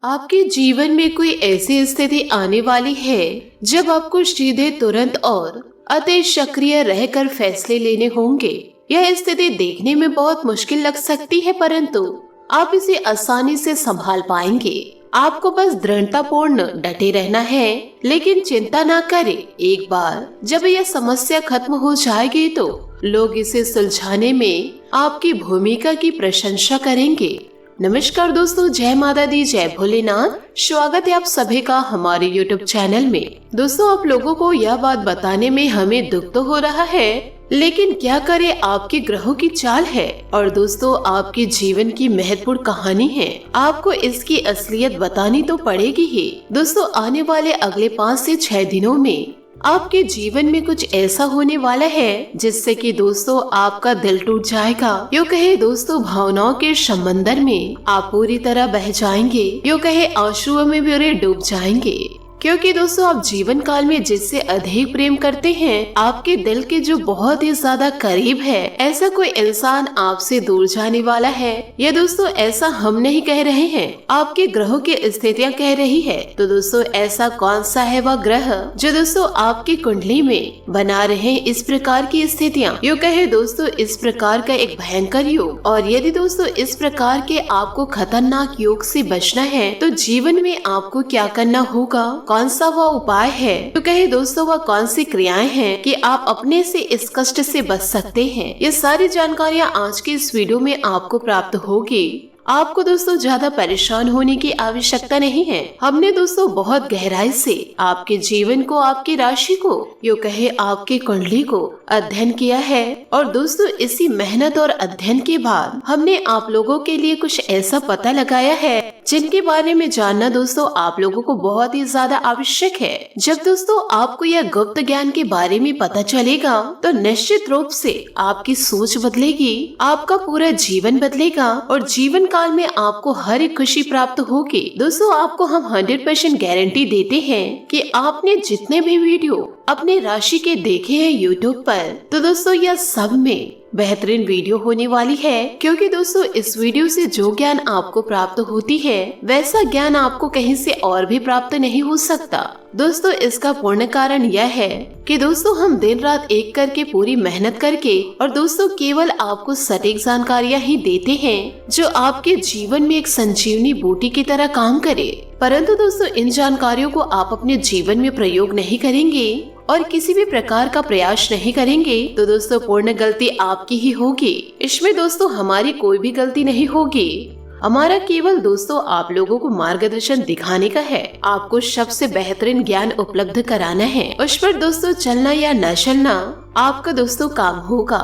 आपके जीवन में कोई ऐसी स्थिति आने वाली है जब आपको सीधे, तुरंत और अति सक्रिय रहकर फैसले लेने होंगे। यह स्थिति देखने में बहुत मुश्किल लग सकती है, परंतु आप इसे आसानी से संभाल पाएंगे। आपको बस दृढ़तापूर्ण डटे रहना है, लेकिन चिंता ना करें। एक बार जब यह समस्या खत्म हो जाएगी तो लोग इसे सुलझाने में आपकी भूमिका की प्रशंसा करेंगे। नमस्कार दोस्तों, जय माता दी, जय भोलेनाथ। स्वागत है आप सभी का हमारे YouTube चैनल में। दोस्तों, आप लोगों को यह बात बताने में हमें दुख तो हो रहा है, लेकिन क्या करें, आपके ग्रहों की चाल है और दोस्तों आपके जीवन की महत्वपूर्ण कहानी है। आपको इसकी असलियत बतानी तो पड़ेगी ही। दोस्तों, आने वाले अगले 5 से 6 दिनों में आपके जीवन में कुछ ऐसा होने वाला है जिससे कि दोस्तों आपका दिल टूट जाएगा। यूँ कहे दोस्तों, भावनाओं के समंदर में आप पूरी तरह बह जाएंगे। यूँ कहे आंसुओं में भी डूब जाएंगे, क्योंकि दोस्तों आप जीवन काल में जिससे अधिक प्रेम करते हैं, आपके दिल के जो बहुत ही ज्यादा करीब है, ऐसा कोई इंसान आपसे दूर जाने वाला है। ये दोस्तों ऐसा हम नहीं कह रहे हैं, आपके ग्रहों की स्थितियां कह रही है। तो दोस्तों ऐसा कौन सा है वह ग्रह जो दोस्तों आपकी कुंडली में बना रहे इस प्रकार की स्थितियां। यूँ कहे दोस्तों इस प्रकार का एक भयंकर योग, और यदि दोस्तों इस प्रकार के आपको खतरनाक योग से बचना है तो जीवन में आपको क्या करना होगा, कौन सा वह उपाय है, तो कहे दोस्तों वह कौन सी क्रियाएं हैं कि आप अपने से इस कष्ट से बच सकते हैं। ये सारी जानकारियां आज के इस वीडियो में आपको प्राप्त होगी। आपको दोस्तों ज्यादा परेशान होने की आवश्यकता नहीं है। हमने दोस्तों बहुत गहराई से आपके जीवन को, आपकी राशि को, यूँ कहे आपकी कुंडली को अध्ययन किया है, और दोस्तों इसी मेहनत और अध्ययन के बाद हमने आप लोगों के लिए कुछ ऐसा पता लगाया है जिनके बारे में जानना दोस्तों आप लोगों को बहुत ही ज्यादा आवश्यक है। जब दोस्तों आपको यह गुप्त ज्ञान के बारे में पता चलेगा तो निश्चित रूप से आपकी सोच बदलेगी, आपका पूरा जीवन बदलेगा और जीवन काल में आपको हर एक खुशी प्राप्त होगी। दोस्तों आपको हम 100% गारंटी देते हैं कि आपने जितने भी वीडियो अपने राशि के देखे हैं YouTube पर, तो दोस्तों यह सब में बेहतरीन वीडियो होने वाली है, क्योंकि दोस्तों इस वीडियो से जो ज्ञान आपको प्राप्त होती है वैसा ज्ञान आपको कहीं से और भी प्राप्त नहीं हो सकता। दोस्तों इसका पूर्ण कारण यह है कि दोस्तों हम दिन रात एक करके पूरी मेहनत करके और दोस्तों केवल आपको सटीक जानकारियाँ ही देते हैं जो आपके जीवन में एक संजीवनी बूटी की तरह काम करे। परंतु दोस्तों इन जानकारियों को आप अपने जीवन में प्रयोग नहीं करेंगे और किसी भी प्रकार का प्रयास नहीं करेंगे तो दोस्तों पूर्ण गलती आपकी ही होगी। इसमें दोस्तों हमारी कोई भी गलती नहीं होगी। हमारा केवल दोस्तों आप लोगों को मार्गदर्शन दिखाने का है, आपको सबसे बेहतरीन ज्ञान उपलब्ध कराना है। उस पर दोस्तों चलना या न चलना आपका दोस्तों काम होगा।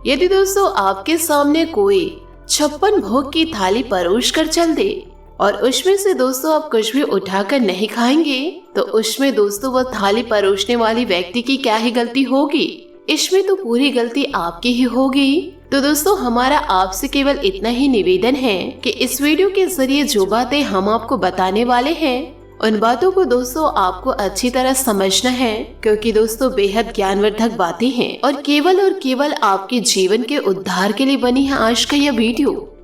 यदि दोस्तों आपके सामने कोई 56 भोग की थाली परोस कर चल दे और उसमें से दोस्तों आप कुछ भी उठाकर नहीं खाएंगे, तो उसमें दोस्तों वह थाली परोसने वाली व्यक्ति की क्या ही गलती होगी। इसमें तो पूरी गलती आपकी ही होगी। तो दोस्तों हमारा आपसे केवल इतना ही निवेदन है कि इस वीडियो के जरिए जो बातें हम आपको बताने वाले हैं उन बातों को दोस्तों आपको अच्छी तरह समझना है, क्योंकि दोस्तों बेहद ज्ञानवर्धक बातें हैं और केवल आपके जीवन के उद्धार के लिए बनी है आज का यह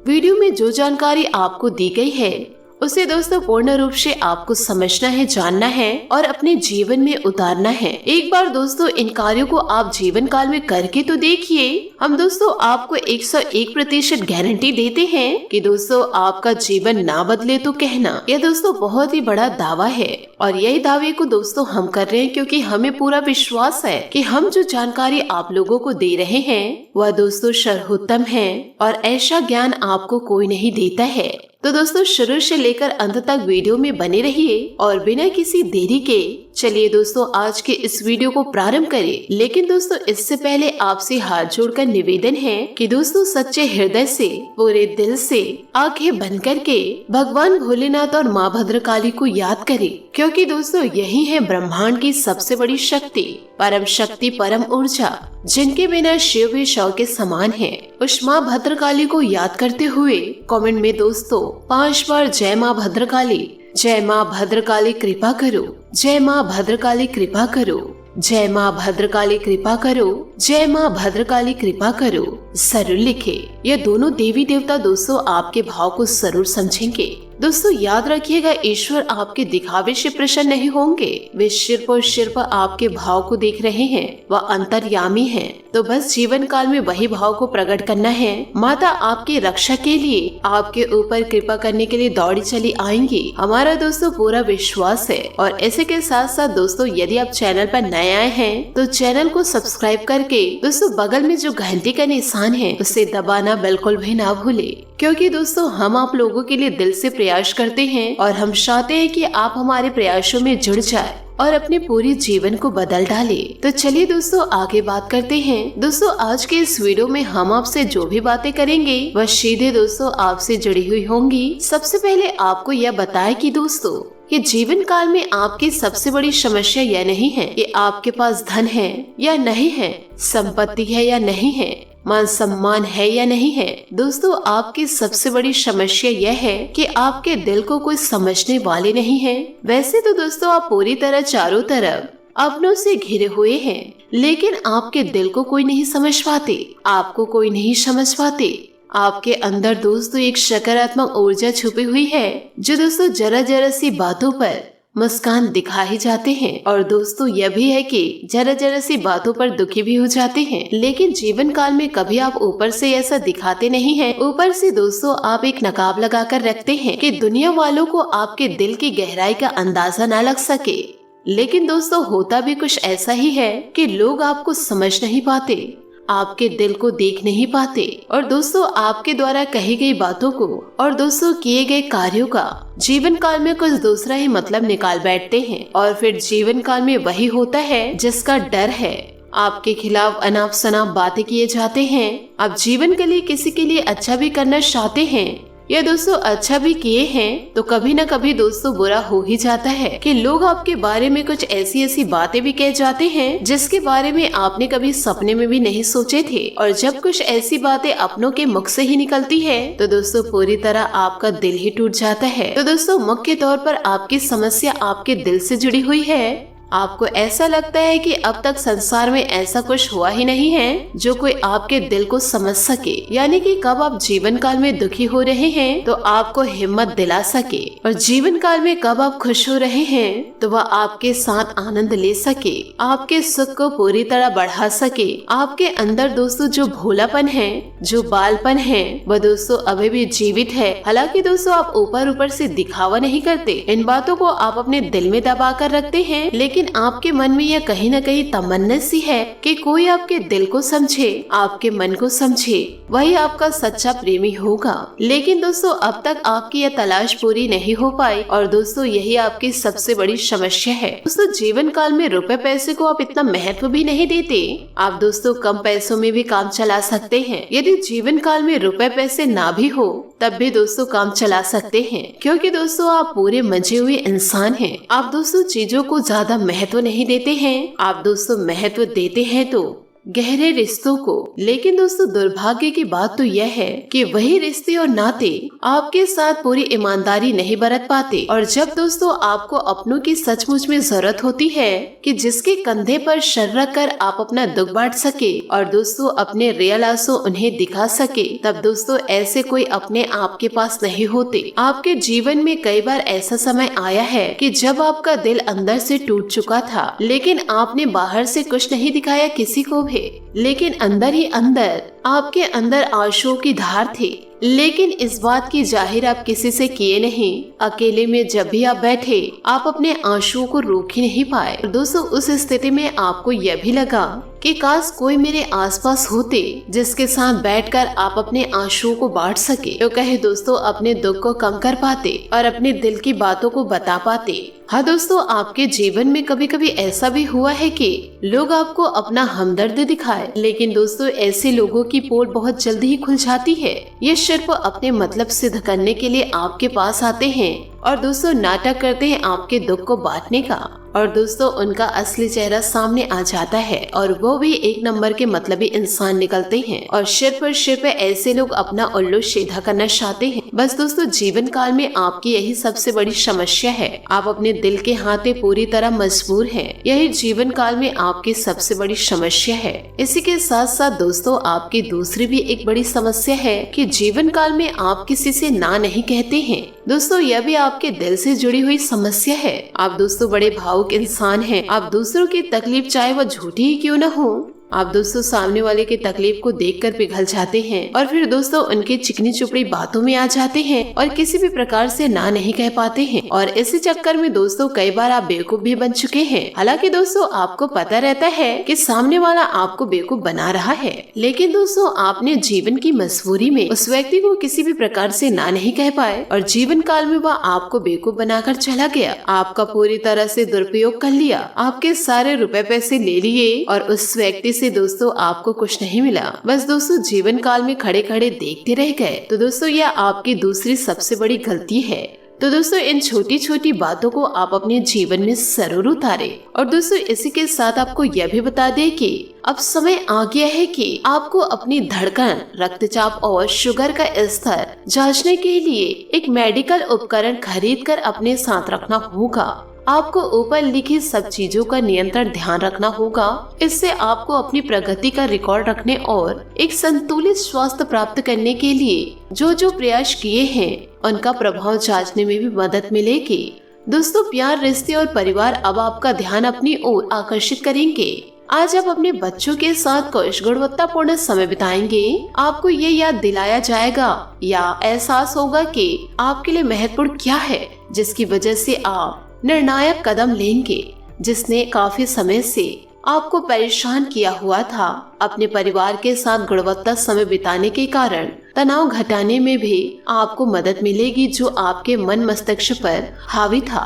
वीडियो में जो जानकारी आपको दी गई है उसे दोस्तों पूर्ण रूप से आपको समझना है, जानना है और अपने जीवन में उतारना है। एक बार दोस्तों इन कार्यों को आप जीवन काल में करके तो देखिए। हम दोस्तों आपको 101% गारंटी देते हैं कि दोस्तों आपका जीवन ना बदले तो कहना। यह दोस्तों बहुत ही बड़ा दावा है और यही दावे को दोस्तों हम कर रहे हैं क्योंकि हमें पूरा विश्वास है कि हम जो जानकारी आप लोगों को दे रहे हैं वह दोस्तों सर्वोत्तम है और ऐसा ज्ञान आपको कोई नहीं देता है। तो दोस्तों शुरू से लेकर अंत तक वीडियो में बने रहिए और बिना किसी देरी के चलिए दोस्तों आज के इस वीडियो को प्रारंभ करें। लेकिन दोस्तों इससे पहले आपसे हाथ जोड़कर निवेदन है कि दोस्तों सच्चे हृदय से, पूरे दिल से आंखें बंद करके भगवान भोलेनाथ और माँ भद्रकाली को याद करें, क्योंकि दोस्तों यही है ब्रह्मांड की सबसे बड़ी शक्ति, परम ऊर्जा, जिनके बिना शिव भी शव के समान है। उस माँ भद्रकाली को याद करते हुए कमेंट में दोस्तों 5 बार जय माँ भद्रकाली, जय माँ भद्रकाली कृपा करो, जय माँ भद्रकाली कृपा करो, जय माँ भद्रकाली कृपा करो, जय माँ भद्रकाली कृपा करो जरूर लिखे। ये दोनों देवी देवता दोस्तों आपके भाव को जरूर समझेंगे दोस्तों याद रखिएगा, ईश्वर आपके दिखावे से प्रसन्न नहीं होंगे। वे सिर्फ और सिर्फ आपके भाव को देख रहे हैं। वह अंतर्यामी हैं। तो बस जीवन काल में वही भाव को प्रकट करना है। माता आपकी रक्षा के लिए, आपके ऊपर कृपा करने के लिए दौड़ी चली आएंगी, हमारा दोस्तों पूरा विश्वास है। और ऐसे के साथ साथ दोस्तों, यदि आप चैनल पर नए आए हैं तो चैनल को सब्सक्राइब करके दोस्तों बगल में जो घंटी का निशान है उसे दबाना बिल्कुल भी ना भूले, क्योंकि दोस्तों हम आप लोगों के लिए दिल से प्रयास करते हैं और हम चाहते हैं कि आप हमारे प्रयासों में जुड़ जाए और अपने पूरे जीवन को बदल डाले। तो चलिए दोस्तों आगे बात करते हैं। दोस्तों आज के इस वीडियो में हम आपसे जो भी बातें करेंगे वह सीधे दोस्तों आपसे जुड़ी हुई होंगी। सबसे पहले आपको यह बताएं कि दोस्तों ये जीवन काल में आपकी सबसे बड़ी समस्या यह नहीं है कि आपके पास धन है या नहीं है, संपत्ति है या नहीं है, मान सम्मान है या नहीं है। दोस्तों आपकी सबसे बड़ी समस्या यह है कि आपके दिल को कोई समझने वाले नहीं है। वैसे तो दोस्तों आप पूरी तरह चारों तरफ अपनों से घिरे हुए हैं, लेकिन आपके दिल को कोई नहीं समझ पाते, आपको कोई नहीं समझ पाते। आपके अंदर दोस्तों एक सकारात्मक ऊर्जा छुपी हुई है जो दोस्तों जरा जरा सी बातों पर मुस्कान दिखा ही जाते हैं। और दोस्तों यह भी है कि जरा जरा सी बातों पर दुखी भी हो जाते हैं, लेकिन जीवन काल में कभी आप ऊपर से ऐसा दिखाते नहीं हैं। ऊपर से दोस्तों आप एक नकाब लगाकर रखते हैं कि दुनिया वालों को आपके दिल की गहराई का अंदाजा न लग सके। लेकिन दोस्तों होता भी कुछ ऐसा ही है कि लोग आपको समझ नहीं पाते, आपके दिल को देख नहीं पाते और दोस्तों आपके द्वारा कही गई बातों को और दोस्तों किए गए कार्यों का जीवन काल में कुछ दूसरा ही मतलब निकाल बैठते हैं। और फिर जीवन काल में वही होता है जिसका डर है। आपके खिलाफ अनाप शनाप बातें किए जाते हैं। आप जीवन के लिए किसी के लिए अच्छा भी करना चाहते हैं या दोस्तों अच्छा भी किए हैं तो कभी न कभी दोस्तों बुरा हो ही जाता है कि लोग आपके बारे में कुछ ऐसी ऐसी बातें भी कह जाते हैं जिसके बारे में आपने कभी सपने में भी नहीं सोचे थे। और जब कुछ ऐसी बातें अपनों के मुख से ही निकलती है तो दोस्तों पूरी तरह आपका दिल ही टूट जाता है। तो दोस्तों मुख्य तौर पर आपकी समस्या आपके दिल से जुड़ी हुई है। आपको ऐसा लगता है कि अब तक संसार में ऐसा कुछ हुआ ही नहीं है जो कोई आपके दिल को समझ सके, यानी कि कब आप जीवन काल में दुखी हो रहे हैं तो आपको हिम्मत दिला सके, और जीवन काल में कब आप खुश हो रहे हैं तो वह आपके साथ आनंद ले सके, आपके सुख को पूरी तरह बढ़ा सके। आपके अंदर दोस्तों जो भोलापन है, जो बालपन है, वह दोस्तों अभी भी जीवित है। हालांकि दोस्तों आप ऊपर ऊपर से दिखावा नहीं करते, इन बातों को आप अपने दिल में दबा कर रखते हैं, लेकिन आपके मन में यह कहीं न कहीं तमन्ना सी है कि कोई आपके दिल को समझे, आपके मन को समझे, वही आपका सच्चा प्रेमी होगा। लेकिन दोस्तों अब तक आपकी यह तलाश पूरी नहीं हो पाई और दोस्तों यही आपकी सबसे बड़ी समस्या है। दोस्तों जीवन काल में रुपए पैसे को आप इतना महत्व भी नहीं देते। आप दोस्तों कम पैसों में भी काम चला सकते हैं। यदि जीवन काल में रुपए पैसे ना भी हो तब भी दोस्तों काम चला सकते हैं, क्योंकि दोस्तों आप पूरे मंजे हुए इंसान हैं। आप दोस्तों चीजों को ज्यादा महत्व नहीं देते हैं, आप दोस्तों महत्व देते हैं तो गहरे रिश्तों को। लेकिन दोस्तों दुर्भाग्य की बात तो यह है कि वही रिश्ते और नाते आपके साथ पूरी ईमानदारी नहीं बरत पाते। और जब दोस्तों आपको अपनों की सचमुच में जरूरत होती है कि जिसके कंधे पर सर रख कर आप अपना दुख बांट सके और दोस्तों अपने रियल आंसू उन्हें दिखा सके, तब दोस्तों ऐसे कोई अपने आपके पास नहीं होते। आपके जीवन में कई बार ऐसा समय आया है कि जब आपका दिल अंदर से टूट चुका था, लेकिन आपने बाहर से कुछ नहीं दिखाया किसी को भी, लेकिन अंदर ही अंदर आपके अंदर आंसुओं की धार थी। लेकिन इस बात की जाहिर आप किसी से किए नहीं। अकेले में जब भी आप बैठे आप अपने आंसुओं को रोक ही नहीं पाए। दोस्तों उस स्थिति में आपको यह भी लगा कि काश कोई मेरे आसपास होते जिसके साथ बैठकर आप अपने आंसुओं को बांट सके, तो कहे दोस्तों अपने दुख को कम कर पाते और अपने दिल की बातों को बता पाते। हाँ दोस्तों आपके जीवन में कभी कभी ऐसा भी हुआ है कि लोग आपको अपना हमदर्द दिखाए, लेकिन दोस्तों ऐसे लोगों की पोल बहुत जल्दी ही खुल जाती है। ये सिर्फ अपने मतलब सिद्ध करने के लिए आपके पास आते हैं और दोस्तों नाटक करते हैं आपके दुख को बांटने का, और दोस्तों उनका असली चेहरा सामने आ जाता है और वो भी एक नंबर के मतलबी इंसान निकलते हैं। और सिर्फ ऐसे लोग अपना उल्लू सीधा करना चाहते हैं। बस दोस्तों जीवन काल में आपकी यही सबसे बड़ी समस्या है। आप अपने दिल के हाथे पूरी तरह मजबूर हैं। यही जीवन काल में आपकी सबसे बड़ी समस्या है। इसी के साथ साथ दोस्तों आपकी दूसरी भी एक बड़ी समस्या है कि जीवन काल में आप किसी से ना नहीं कहते हैं, दोस्तों यह भी आपके दिल से जुड़ी हुई समस्या है। आप दोस्तों बड़े भावुक इंसान हैं। आप दूसरों की तकलीफ चाहे वह झूठी ही क्यों न हो, आप दोस्तों सामने वाले की तकलीफ को देखकर पिघल जाते हैं और फिर दोस्तों उनके चिकनी चुपड़ी बातों में आ जाते हैं और किसी भी प्रकार से ना नहीं कह पाते हैं। और इसी चक्कर में दोस्तों कई बार आप बेवकूफ भी बन चुके हैं। हालांकि दोस्तों आपको पता रहता है कि सामने वाला आपको बेवकूफ बना रहा है, लेकिन दोस्तों आपने जीवन की मजबूरी में उस व्यक्ति को किसी भी प्रकार से ना नहीं कह पाए और जीवन काल में वह आपको बेवकूफ बनाकर चला गया। आपका पूरी तरह से दुरुपयोग कर लिया, आपके सारे रुपए पैसे ले लिए और उस व्यक्ति से दोस्तों आपको कुछ नहीं मिला। बस दोस्तों जीवन काल में खड़े खड़े देखते रह गए। तो दोस्तों यह आपकी दूसरी सबसे बड़ी गलती है। तो दोस्तों इन छोटी छोटी बातों को आप अपने जीवन में जरूर उतारें। और दोस्तों इसी के साथ आपको यह भी बता दें कि अब समय आ गया है कि आपको अपनी धड़कन, रक्तचाप और शुगर का स्तर जांचने के लिए एक मेडिकल उपकरण खरीद कर अपने साथ रखना होगा। आपको ऊपर लिखी सब चीजों का नियंत्रण ध्यान रखना होगा। इससे आपको अपनी प्रगति का रिकॉर्ड रखने और एक संतुलित स्वास्थ्य प्राप्त करने के लिए जो जो प्रयास किए हैं उनका प्रभाव जांचने में भी मदद मिलेगी। दोस्तों प्यार, रिश्ते और परिवार अब आपका ध्यान अपनी ओर आकर्षित करेंगे। आज आप अपने बच्चों के साथ कुछ गुणवत्तापूर्ण समय बिताएंगे। आपको ये याद दिलाया जाएगा या एहसास होगा कि आपके लिए महत्वपूर्ण क्या है, जिसकी वजह से आप निर्णायक कदम लेंगे जिसने काफी समय से आपको परेशान किया हुआ था। अपने परिवार के साथ गुणवत्ता समय बिताने के कारण तनाव घटाने में भी आपको मदद मिलेगी जो आपके मन मस्तिष्क पर हावी था।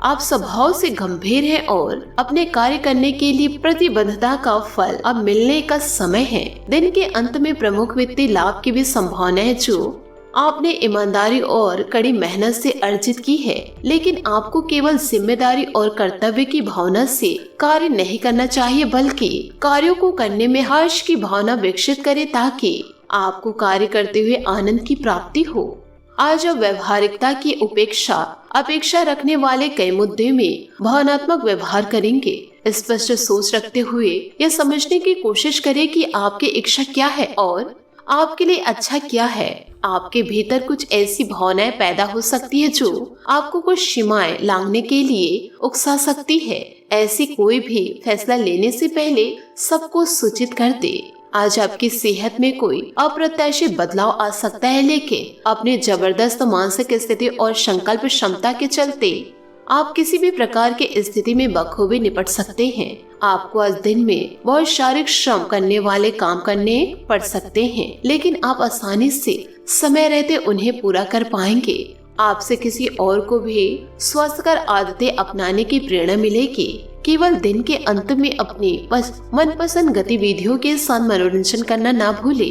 आप स्वभाव से गंभीर हैं और अपने कार्य करने के लिए प्रतिबद्धता का फल अब मिलने का समय है। दिन के अंत में प्रमुख वित्तीय लाभ की भी संभावना है जो आपने ईमानदारी और कड़ी मेहनत से अर्जित की है, लेकिन आपको केवल जिम्मेदारी और कर्तव्य की भावना से कार्य नहीं करना चाहिए, बल्कि कार्यों को करने में हर्ष की भावना विकसित करें ताकि आपको कार्य करते हुए आनंद की प्राप्ति हो। आज आप व्यवहारिकता की अपेक्षा रखने वाले कई मुद्दे में भावनात्मक व्यवहार करेंगे। स्पष्ट सोच रखते हुए यह समझने की कोशिश करें कि आपकी इच्छा क्या है और आपके लिए अच्छा क्या है। आपके भीतर कुछ ऐसी भावनाएं पैदा हो सकती है जो आपको कुछ सीमाएं लांघने के लिए उकसा सकती है। ऐसी कोई भी फैसला लेने से पहले सबको सूचित कर दे। आज आपकी सेहत में कोई अप्रत्याशित बदलाव आ सकता है, लेकिन अपनी जबरदस्त मानसिक स्थिति और संकल्प क्षमता के चलते आप किसी भी प्रकार की स्थिति में बखूबी निपट सकते हैं। आपको आज दिन में बहुत शारीरिक श्रम करने वाले काम करने पड़ सकते हैं, लेकिन आप आसानी से समय रहते उन्हें पूरा कर पाएंगे। आपसे किसी और को भी स्वस्थकर आदतें अपनाने की प्रेरणा मिलेगी। केवल दिन के अंत में अपनी मनपसंद गतिविधियों के साथ मनोरंजन करना ना भूले।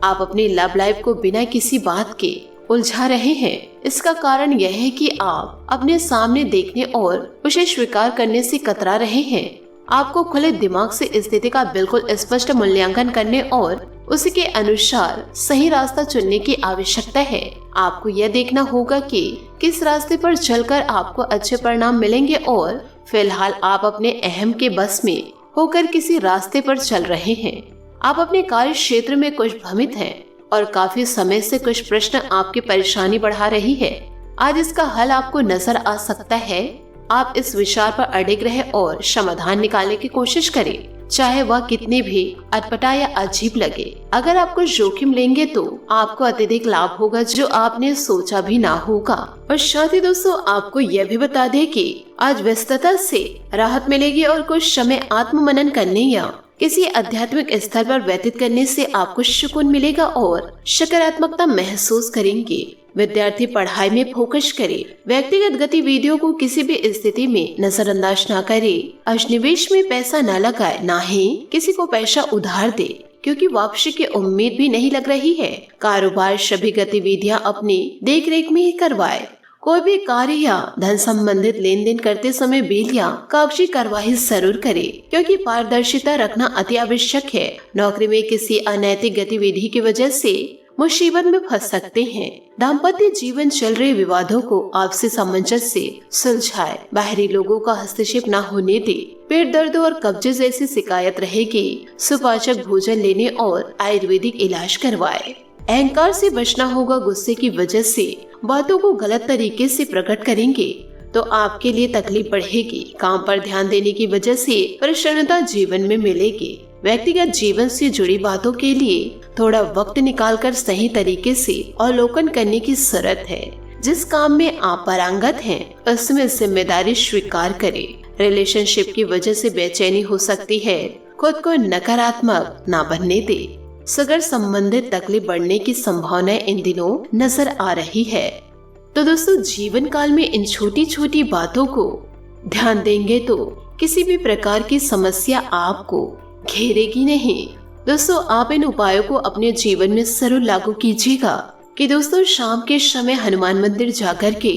आप अपनी लव लाइफ को बिना किसी बात के उलझा रहे हैं। इसका कारण यह है कि आप अपने सामने देखने और उसे स्वीकार करने से कतरा रहे हैं। आपको खुले दिमाग से स्थिति का बिल्कुल स्पष्ट मूल्यांकन करने और उसी अनुसार सही रास्ता चुनने की आवश्यकता है। आपको यह देखना होगा कि किस रास्ते पर चलकर आपको अच्छे परिणाम मिलेंगे और फिलहाल आप अपने अहम के बस में होकर किसी रास्ते पर चल रहे हैं। आप अपने कार्य क्षेत्र में कुछ भ्रमित हैं और काफी समय से कुछ प्रश्न आपकी परेशानी बढ़ा रही है। आज इसका हल आपको नजर आ सकता है। आप इस विचार पर अड़िग रहे और समाधान निकालने की कोशिश करें, चाहे वह कितने भी अटपटा या अजीब लगे। अगर आप कुछ जोखिम लेंगे तो आपको अत्यधिक लाभ होगा जो आपने सोचा भी ना होगा। और साथ ही दोस्तों आपको यह भी बता दें कि आज व्यस्तता से राहत मिलेगी और कुछ समय आत्म मनन करने या किसी आध्यात्मिक स्थल पर व्यतीत करने से आपको सुकून मिलेगा और सकारात्मकता महसूस करेंगे। विद्यार्थी पढ़ाई में फोकस करे, व्यक्तिगत गतिविधियों को किसी भी स्थिति में नजरअंदाज न करे, आज निवेश में पैसा न लगाए, न ही किसी को पैसा उधार दे क्योंकि वापसी की उम्मीद भी नहीं लग रही है। कारोबार सभी गतिविधियां अपनी देखरेख में ही करवाए। कोई भी कार्य या धन संबंधित लेन देन करते समय बिल या कागजी कार्यवाही जरूर करे क्योंकि पारदर्शिता रखना अति आवश्यक है। नौकरी में किसी अनैतिक गतिविधि की वजह से मुसीबत में फंस सकते हैं। दाम्पत्य जीवन चल रहे विवादों को आपसी सामंजस्य से सुलझाए। बाहरी लोगों का हस्तक्षेप न होने दे। पेट दर्द और कब्जे जैसी शिकायत रहेगी, सुपाचक भोजन लेने और आयुर्वेदिक इलाज करवाए। अहंकार से बचना होगा। गुस्से की वजह से बातों को गलत तरीके से प्रकट करेंगे तो आपके लिए तकलीफ बढ़ेगी। काम पर ध्यान देने की वजह से प्रसन्नता जीवन में मिलेगी। व्यक्तिगत जीवन से जुड़ी बातों के लिए थोड़ा वक्त निकालकर सही तरीके से अवलोकन करने की जरूरत है। जिस काम में आप पारंगत हैं, उसमें जिम्मेदारी स्वीकार करें। रिलेशनशिप की वजह से बेचैनी हो सकती है, खुद को नकारात्मक ना बनने दे। सगर संबंधित तकलीफ बढ़ने की संभावना इन दिनों नजर आ रही है। तो दोस्तों, जीवन काल में इन छोटी छोटी बातों को ध्यान देंगे तो किसी भी प्रकार की समस्या आपको घेरेगी नहीं। दोस्तों, आप इन उपायों को अपने जीवन में जरूर लागू कीजिएगा कि दोस्तों शाम के समय हनुमान मंदिर जाकर के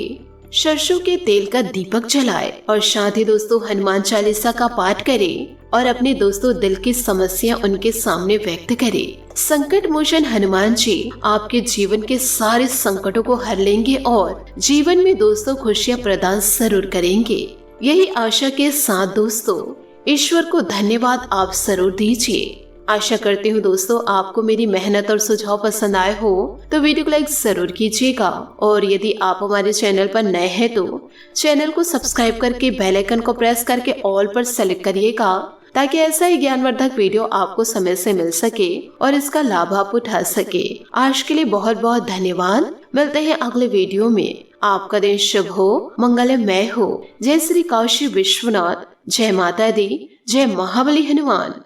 सरसों के तेल का दीपक जलाए और साथ ही दोस्तों हनुमान चालीसा का पाठ करें और अपने दोस्तों दिल की समस्या उनके सामने व्यक्त करें। संकट मोचन हनुमान जी आपके जीवन के सारे संकटों को हर लेंगे और जीवन में दोस्तों खुशियां प्रदान जरूर करेंगे। यही आशा के साथ दोस्तों ईश्वर को धन्यवाद आप जरूर दीजिए। आशा करती हूँ दोस्तों आपको मेरी मेहनत और सुझाव पसंद आए हो तो वीडियो को लाइक जरूर कीजिएगा और यदि आप हमारे चैनल पर नए हैं तो चैनल को सब्सक्राइब करके बेल आइकन को प्रेस करके ऑल पर सेलेक्ट करिएगा ताकि ऐसा ही ज्ञानवर्धक वीडियो आपको समय से मिल सके और इसका लाभ आप उठा सके। आज के लिए बहुत बहुत धन्यवाद। मिलते हैं अगले वीडियो में। आपका दिन शुभ हो, मंगलमय हो। जय श्री काशी विश्वनाथ, जय माता दी, जय महाबली हनुमान।